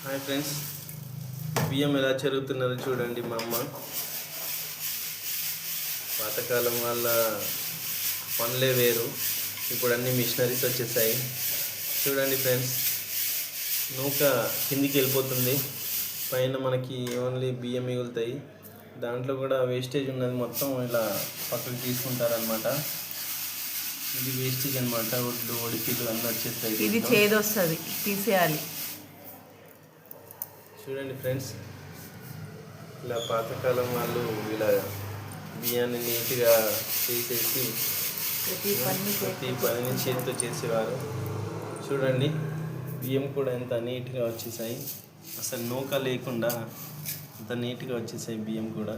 Hi friends, బియ్యం ఎలా చెరుగుతున్నారో చూడండి. మా అమ్మ పాతకాలం వాళ్ళ పనులే వేరు, ఇప్పుడు అన్ని మిషనరీస్ వచ్చేసాయి. చూడండి ఫ్రెండ్స్, నూక కిందికి వెళ్ళిపోతుంది, పైన మనకి ఓన్లీ బియ్యం మిగులుతాయి. దాంట్లో కూడా వేస్టేజ్ ఉన్నది మొత్తం ఇలా పక్కకు తీసుకుంటారనమాట. ఇది వేస్టేజ్ అనమాట, ఒడ్లు ఒడిపిలు అన్నీ వచ్చేస్తాయి. ఇది చేదు వస్తుంది, తీసేయాలి. చూడండి ఫ్రెండ్స్, ఇలా పాతకాలం వాళ్ళు ఇలా బియ్యాన్ని నీట్గా తీసేసి ప్రతి పనిని చేతితో చేసేవారు. చూడండి, బియ్యం కూడా ఎంత నీట్గా వచ్చేసాయి, అసలు నూక లేకుండా అంత నీట్గా వచ్చేసాయి బియ్యం కూడా.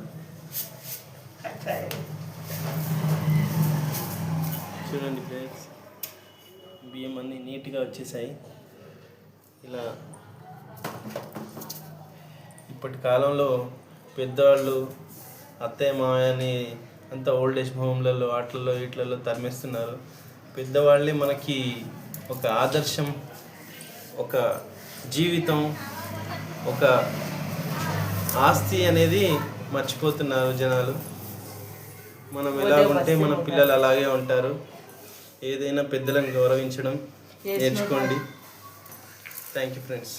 చూడండి ఫ్రెండ్స్, బియ్యం అన్నీ నీట్గా వచ్చేసాయి. ఇలా ఇప్పటి కాలంలో పెద్దవాళ్ళు అత్తయ్య మామయ్యని అంతా ఓల్డ్ ఏజ్ హోమ్లలో వాటిల్లో వీటిలలో తరిమేస్తున్నారు. పెద్దవాళ్ళే మనకి ఒక ఆదర్శం, ఒక జీవితం, ఒక ఆస్తి అనేది మర్చిపోతున్నారు జనాలు. మనం ఎలా ఉంటే మన పిల్లలు అలాగే ఉంటారు. ఏదైనా పెద్దలను గౌరవించడం నేర్చుకోండి. Thank you friends.